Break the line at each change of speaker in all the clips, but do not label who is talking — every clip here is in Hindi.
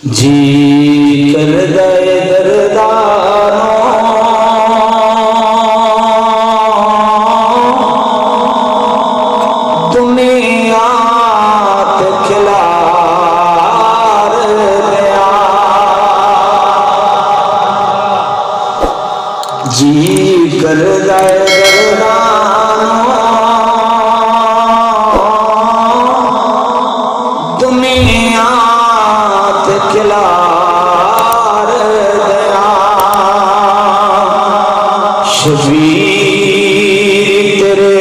जी कर दे दरदारों दुनिया ते खिलार दिया। जी कर दे दरदारों दुनिया ते खिलार दिया। शबीर तेरे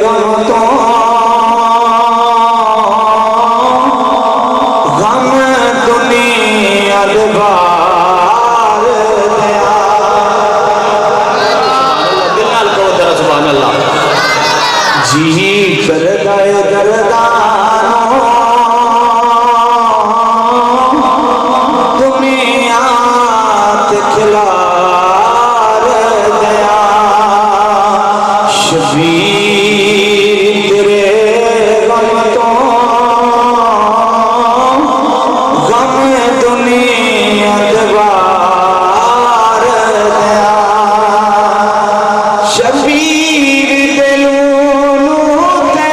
गम तो गम दुनिया दे बार दिया। दिल नाल कहो जरा सुभान अल्लाह। जी कर दे दरदारों दुनिया ते खिलार दिया। शबीर तेरे गम तो गम दुनिया दे बार दिया। शबीर दे लूलू ते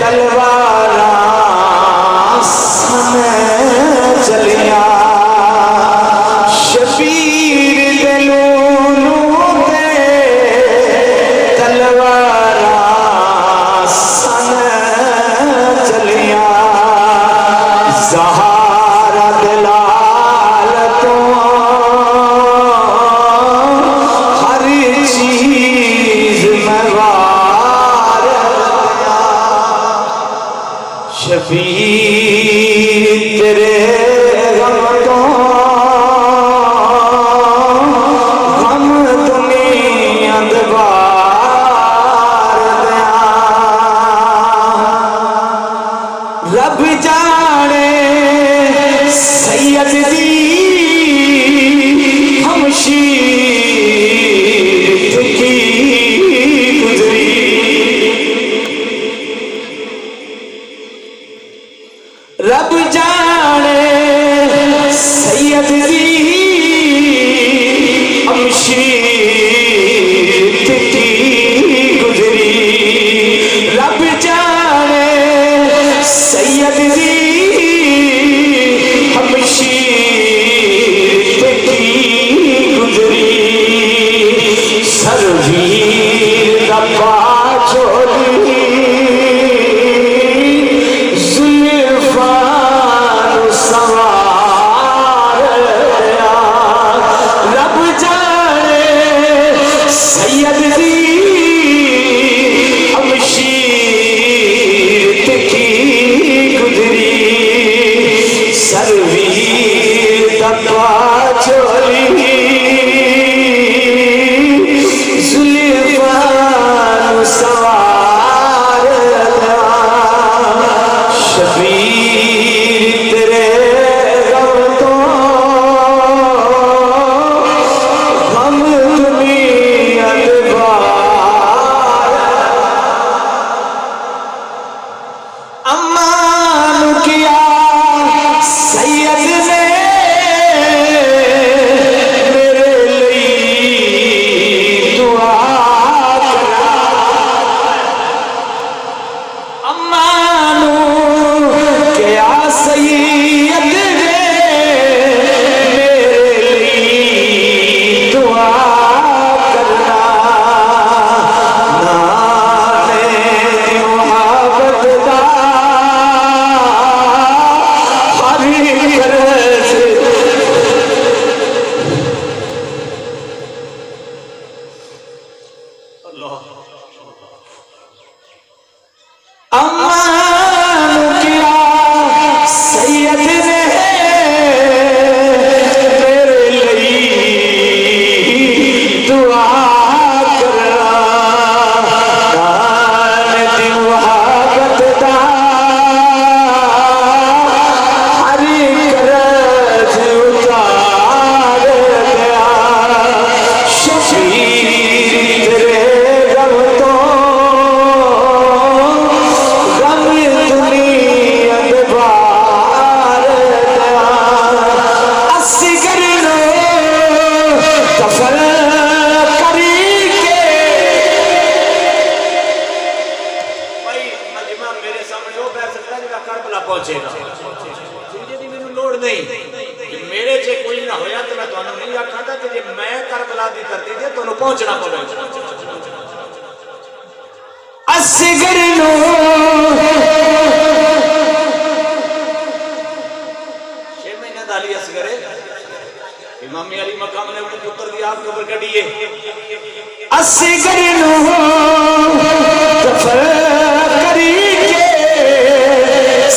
तलवारां सने चलिया। शबीर दे लूलू ते तलवारां सने चलिया। ज़हरा दे लाल तो हर चीज में वार दिया। शबीर तेरे गम तो गम दुनिया दे बार दिया। रब जाने सैयद दी हमशीर की गुजरी। रब जाने सैयद दी हमशीर की गुजरी। रब जाने सैयद दी हमशीर की गुजरी। सरवीर रब्बा चोली जुल्फान सवार दिया। जी मैनू लोड़ नहीं, मेरे चे कोई ना होया तो मैं तुहानू नहीं आखांगा कि जे मैं करबला दी धरती ते तुहानू पहुंचना पवेगा। असगर नो अली असगरे इमाम अली मकाम ने अपने पुत्र दी आप कब्र कढीए असगर नो दफन करी के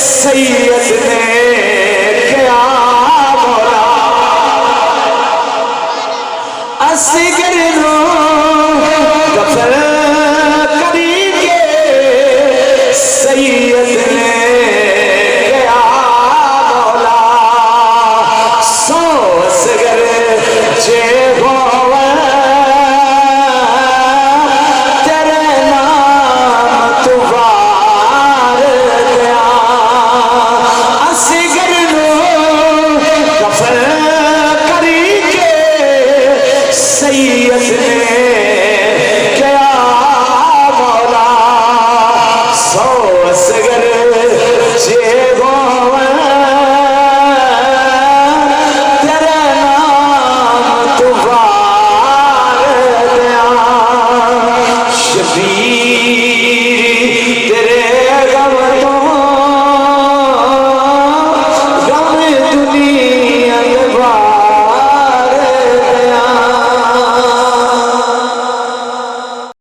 सही